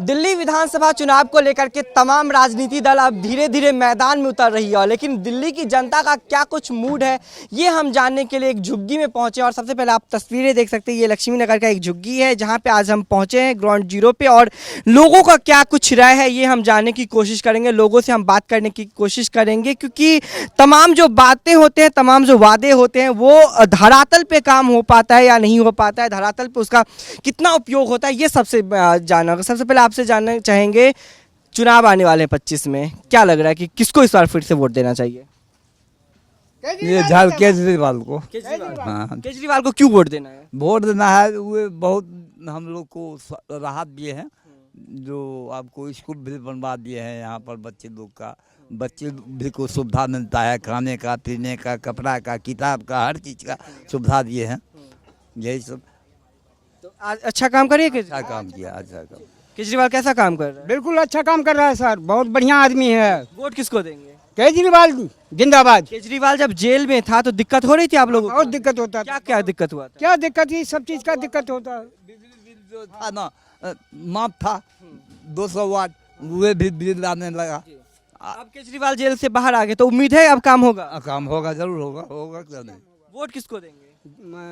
दिल्ली विधानसभा चुनाव को लेकर के तमाम राजनीतिक दल अब धीरे धीरे मैदान में उतर रही है, लेकिन दिल्ली की जनता का क्या कुछ मूड है ये हम जानने के लिए एक झुग्गी में पहुंचे। और सबसे पहले आप तस्वीरें देख सकते हैं, ये लक्ष्मी नगर का एक झुग्गी है जहां पे आज हम पहुंचे हैं ग्राउंड जीरो पे, और लोगों का क्या कुछ राय है ये हम जानने की कोशिश करेंगे, लोगों से हम बात करने की कोशिश करेंगे, क्योंकि तमाम जो बातें होते हैं, तमाम जो वादे होते हैं वो धरातल पे काम हो पाता है या नहीं हो पाता है, धरातल पे उसका कितना उपयोग होता है, ये सबसे जानना होगा। सबसे पहले आपसे जानना चाहेंगे, चुनाव आने वाले हैं 25 में, क्या लग रहा है कि किसको इस बार फिर से वोट देना चाहिए? ये झाल केजरीवाल को। हाँ, केजरीवाल को क्यों वोट देना है? वोट देना है, वो बहुत हम लोग को राहत दिए हैं, जो आपको स्कूल भी बनवा दिए हैं, यहाँ पर बच्चे भी को सुविधा मिलता है, खाने का, पीने का, कपड़ा का, किताब का, हर चीज़ का सुविधा दिए हैं। यही सब तो आज अच्छा काम करिए। अच्छा काम किया, अच्छा काम। केजरीवाल कैसा काम कर रहा है? बिल्कुल अच्छा काम कर रहा है सर, बहुत बढ़िया आदमी है। वोट किसको देंगे? केजरीवाल जिंदाबाद। केजरीवाल जब जेल में था तो दिक्कत हो रही थी आप लोगों को? बहुत दिक्कत होता था। क्या क्या दिक्कत हुआ था? क्या दिक्कत थी, सब चीज का दिक्कत होता है। बिजली बिल जो था ना, माफ था 200 वाट, वो भी बिल आने लगा। अब केजरीवाल जेल से बाहर आ गए तो उम्मीद है अब काम होगा? काम होगा, जरूर होगा, होगा क्यों नहीं। वोट किसको देंगे?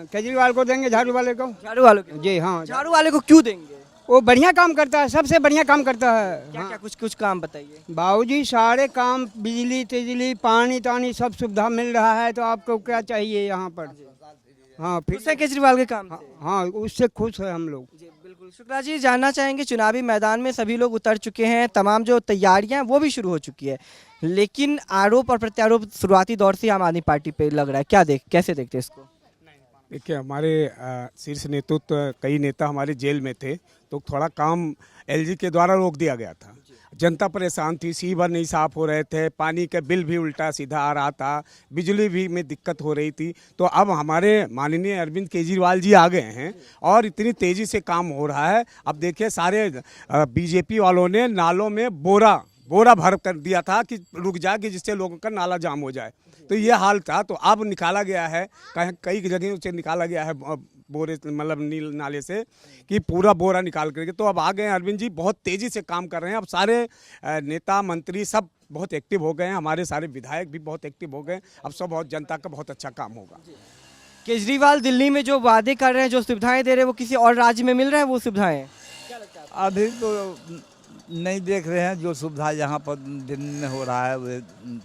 केजरीवाल को देंगे, झाड़ू वाले को। झाड़ू वालों को? जी हाँ, झाड़ू वाले को क्यों देंगे? वो बढ़िया काम करता है, सबसे बढ़िया काम करता है। क्या क्या कुछ काम बताइए। बाबूजी सारे काम, बिजली तिजली, पानी तानी सब सुविधा मिल रहा है, तो आपको क्या चाहिए यहाँ पर? हाँ, खुश है केजरीवाल के काम से? हाँ, उससे खुश है हम लोग। जी बिल्कुल। शुक्ला जी, जानना चाहेंगे, चुनावी मैदान में सभी लोग उतर चुके हैं, तमाम जो तैयारियां हैं वो भी शुरू हो चुकी है, लेकिन आरोप और प्रत्यारोप शुरुआती दौर से आम आदमी पार्टी पे लग रहा है, कैसे देखते हैं इसको? देखिए, हमारे शीर्ष नेतृत्व कई नेता हमारे जेल में थे, तो थोड़ा काम एलजी के द्वारा रोक दिया गया था। जनता परेशान थी, सीवर नहीं साफ हो रहे थे, पानी का बिल भी उल्टा सीधा आ रहा था, बिजली भी में दिक्कत हो रही थी। तो अब हमारे माननीय अरविंद केजरीवाल जी आ गए हैं और इतनी तेज़ी से काम हो रहा है। अब देखिए, सारे बीजेपी वालों ने नालों में बोरा भर कर दिया था कि रुक जाए, कि जिससे लोगों का नाला जाम हो जाए, तो ये हाल था। तो अब निकाला गया है, कई जगहों से निकाला गया है बोरे, मतलब नील नाले से, कि पूरा बोरा निकाल करके तो अब आ गए हैं। अरविंद जी बहुत तेज़ी से काम कर रहे हैं। अब सारे नेता मंत्री सब बहुत एक्टिव हो गए हैं, हमारे सारे विधायक भी बहुत एक्टिव हो गए। अब सब बहुत जनता का बहुत अच्छा काम होगा। केजरीवाल दिल्ली में जो वादे कर रहे हैं, जो सुविधाएं दे रहे हैं, वो किसी और राज्य में मिल रहा है वो सुविधाएं? अभी तो नहीं देख रहे हैं, जो सुविधा यहाँ पर दिल्ली में हो रहा है वो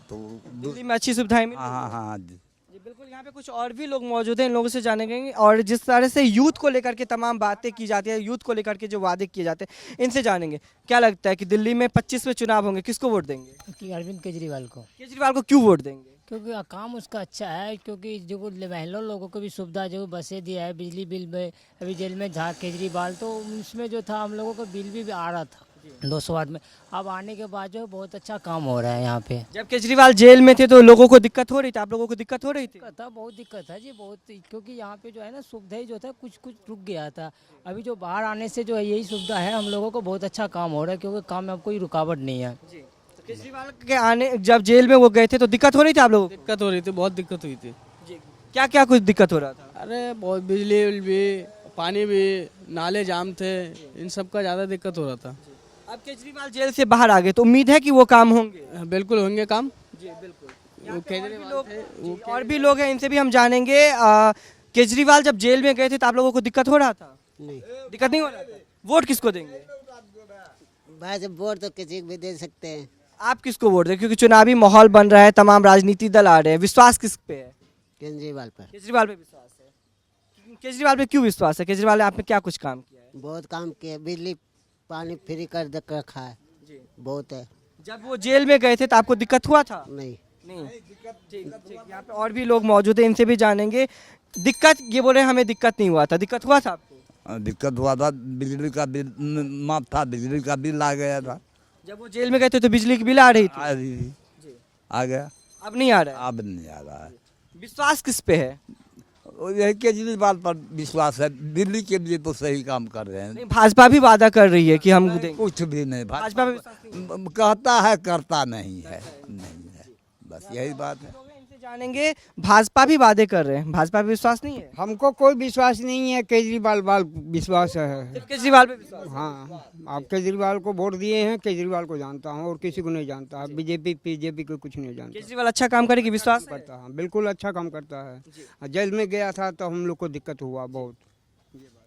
तो दिल्ली में अच्छी सुविधाएं मिल रही हैं? हाँ हाँ जी बिल्कुल। यहाँ पे कुछ और भी लोग मौजूद हैं, इन लोगों से जानेंगे। और जिस तरह से यूथ को लेकर के तमाम बातें की जाती है, यूथ को लेकर के जो वादे किए जाते हैं, इनसे जानेंगे। क्या लगता है कि दिल्ली में 25 में चुनाव होंगे, किसको वोट देंगे? कि अरविंद केजरीवाल को। केजरीवाल को क्यों वोट देंगे? क्योंकि काम उसका अच्छा है, क्योंकि जो महिला लोगों को भी सुविधा, जो बसें दिया है, बिजली बिल में, अभी जेल में था केजरीवाल, तो उसमें जो था हम लोगों को बिल भी आ रहा था 200 वाट में। अब आने के बाद जो बहुत अच्छा काम हो रहा है यहाँ पे। जब केजरीवाल जेल में थे तो लोगों को दिक्कत हो रही थी, आप लोगों को दिक्कत हो रही थी? बहुत दिक्कत है जी, बहुत, क्योंकि यहाँ पे जो है ना सुविधाएं जो था कुछ रुक गया था। अभी जो बाहर आने से जो है यही सुविधा है, हम लोगों को बहुत अच्छा काम हो रहा है, क्योंकि काम में अब कोई रुकावट नहीं है। तो केजरीवाल के आने, जब जेल में वो गए थे तो दिक्कत हो रही थी आप लोगों को? दिक्कत हो रही थी, बहुत दिक्कत हुई थी। क्या क्या कुछ दिक्कत हो रहा था? अरे बहुत, बिजली बिल भी, पानी भी, नाले जाम थे, इन सब का ज़्यादा दिक्कत हो रहा था। अब केजरीवाल जेल से बाहर आ गए तो उम्मीद है कि वो काम होंगे? बिल्कुल होंगे काम जी, बिल्कुल। वो केजरीवाल थे, और भी लोग हैं, इनसे भी हम जानेंगे। केजरीवाल जब जेल में गए थे तो आप लोगों को दिक्कत हो रहा था? नहीं, दिक्कत नहीं हो रहा था। वोट किसको देंगे? भाई वोट तो किसी को भी दे सकते हैं। आप किसको वोट दें, क्योंकि चुनावी माहौल बन रहा है, तमाम राजनीतिक दल आ रहे हैं, विश्वास किस पे है? केजरीवाल पर। केजरीवाल पे विश्वास है। केजरीवाल पे क्यों विश्वास है? केजरीवाल ने आप पे क्या कुछ काम किया है? बहुत काम किया, बिजली पानी फ्री कर रखा है जी, बहुत है। जब वो जेल में गए थे तो आपको दिक्कत हुआ था? नहीं। ठीक। यहाँ पे और भी लोग मौजूद हैं, इनसे भी जानेंगे। दिक्कत, ये बोले हमें दिक्कत नहीं हुआ था, दिक्कत हुआ था आपको? दिक्कत हुआ था, बिजली का बिल माफ था, बिजली का बिल आ गया था। जब वो जेल में गए थे तो बिजली की बिल आ रही थी? आ गया। अब नहीं आ रहा है? अब नहीं आ रहा है। विश्वास किस पे है? यही केजरीवाल पर विश्वास है, दिल्ली के लिए तो सही काम कर रहे हैं। नहीं, भाजपा भी वादा कर रही है कि हम देंगे। कुछ भी नहीं, भाजपा पे कहता है, करता नहीं है, बस यही बात है। जानेंगे भाजपा भी वादे कर रहे हैं, भाजपा पे विश्वास नहीं है? हमको कोई विश्वास नहीं है, केजरीवाल वाल विश्वास है। सिर्फ केजरीवाल पे विश्वास है। हाँ, आप केजरीवाल को वोट दिए हैं, केजरीवाल को जानता हूँ और किसी को नहीं जानता। बीजेपी को कुछ नहीं जानता। केजरीवाल अच्छा काम करेगी, विश्वास है? करता है, बिल्कुल अच्छा काम करता है। जेल में गया था तो हम लोग को दिक्कत हुआ बहुत।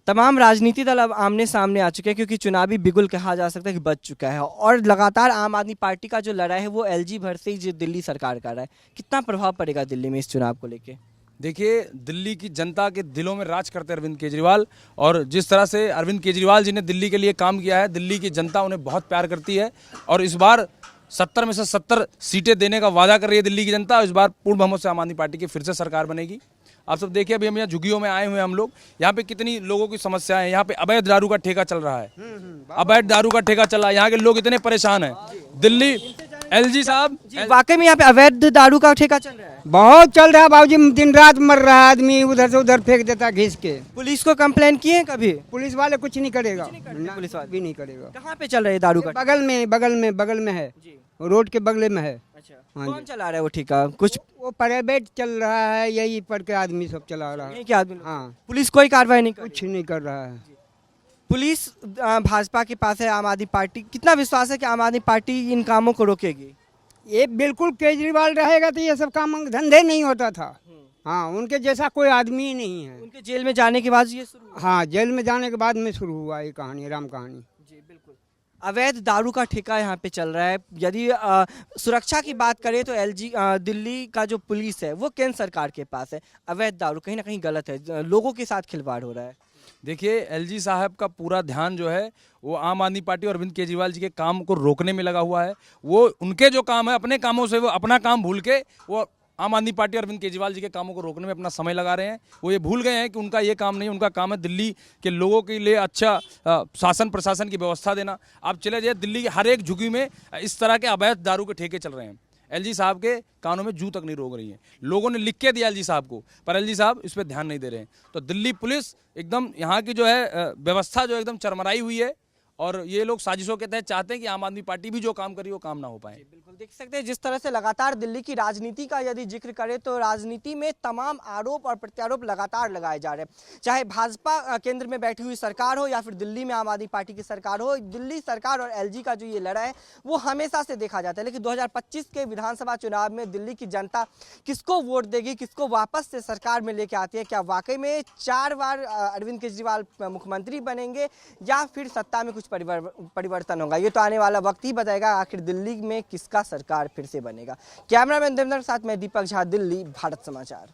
तमाम राजनीतिक दल अब आमने सामने आ चुके हैं क्योंकि चुनावी बिगुल कहा जा सकता है कि बच चुका है और लगातार आम आदमी पार्टी का जो लड़ाई है वो एलजी भर से ही जो दिल्ली सरकार का रहा है। कितना प्रभाव पड़ेगा दिल्ली में इस चुनाव को लेके? देखिए, दिल्ली की जनता के दिलों में राज करते हैं अरविंद केजरीवाल, और जिस तरह से अरविंद केजरीवाल जी ने दिल्ली के लिए काम किया है, दिल्ली की जनता उन्हें बहुत प्यार करती है और इस बार 70 में से 70 सीटें देने का वादा कर रही है दिल्ली की जनता। इस बार पूर्ण बहुमत से आम आदमी पार्टी की फिर से सरकार बनेगी। आप सब देखिए, अभी हम यहाँ झुग्गियों में आए हुए हैं हम लोग, यहाँ पे कितनी लोगों की समस्याएं हैं। यहाँ पे अवैध दारू का ठेका चल रहा है, अवैध दारू का ठेका चल रहा है, यहाँ के लोग इतने परेशान हैं। दिल्ली एलजी साहब, वाकई में यहाँ पे अवैध दारू का ठेका चल रहा है? बहुत चल रहा है बाबूजी, दिन रात मर रहा है आदमी, उधर से उधर फेंक देता घिस के। पुलिस को कंप्लेन किए हैं कभी? पुलिस वाले कुछ नहीं करेगा, पुलिस वाले भी नहीं करेगा। कहाँ पे चल रहा है दारू का? बगल में है, रोड के बगल में है। अच्छा, हाँ कौन जी। चला रहा है वो ठेका? कुछ वो प्राइवेट चल रहा है, यही पढ़ के आदमी सब चला रहा है। नहीं क्या आदमी लोग? हाँ, पुलिस कोई कार्रवाई नहीं कर रही? कुछ नहीं कर रहा है। पुलिस भाजपा के पास है, आम आदमी पार्टी, कितना विश्वास है कि आम आदमी पार्टी इन कामों को रोकेगी? ये बिल्कुल केजरीवाल रहेगा तो ये सब काम धंधे नहीं होता था। हाँ, उनके जैसा कोई आदमी ही नहीं है। उनके जेल में जाने के बाद ये शुरू हुआ? हाँ, जेल में जाने के बाद में शुरू हुआ ये कहानी, राम कहानी। जी बिल्कुल। अवैध दारू का ठेका यहाँ पे चल रहा है। यदि सुरक्षा की बात करें तो एलजी दिल्ली का जो पुलिस है वो केंद्र सरकार के पास है। अवैध दारू कहीं ना कहीं गलत है, लोगों के साथ खिलवाड़ हो रहा है। देखिए, एलजी साहब का पूरा ध्यान जो है वो आम आदमी पार्टी और अरविंद केजरीवाल जी के काम को रोकने में लगा हुआ है। वो उनके जो काम है, अपने कामों से वो अपना काम भूल के वो आम आदमी पार्टी और अरविंद केजरीवाल जी के कामों को रोकने में अपना समय लगा रहे हैं। वो ये भूल गए हैं कि उनका ये काम नहीं, उनका काम है दिल्ली के लोगों के लिए अच्छा शासन प्रशासन की व्यवस्था देना। आप चले जाइए, दिल्ली के हर एक झुग्गी में इस तरह के अवैध दारू के ठेके चल रहे हैं। एलजी साहब के कानों में जू तक नहीं रोक रही है। लोगों ने लिख के दिया एलजी साहब को, पर एलजी साहब इस पर ध्यान नहीं दे रहे हैं। तो दिल्ली पुलिस एकदम, यहाँ की जो है व्यवस्था जो एकदम चरमराई हुई है और ये लोग साजिशों के तहत चाहते हैं कि आम आदमी पार्टी भी जो काम करी वो काम ना हो पाए। बिल्कुल देख सकते हैं जिस तरह से लगातार दिल्ली की राजनीति का यदि जिक्र करें तो राजनीति में तमाम आरोप और प्रत्यारोप लगातार लगाए जा रहे हैं। चाहे भाजपा केंद्र में बैठी हुई सरकार हो या फिर दिल्ली में आम आदमी पार्टी की सरकार हो, दिल्ली सरकार और एलजी का जो ये लड़ाई है वो हमेशा से देखा जाता है। लेकिन 2025 के विधानसभा चुनाव में दिल्ली की जनता किसको वोट देगी, किसको वापस से सरकार में लेके आती है? क्या वाकई में 4 बार अरविंद केजरीवाल मुख्यमंत्री बनेंगे या फिर सत्ता में कुछ परिवर्तन होगा? ये तो आने वाला वक्त ही बताएगा आखिर दिल्ली में किसका सरकार फिर से बनेगा। कैमरामैन देवेंद्र के साथ मैं दीपक झा, दिल्ली, भारत समाचार।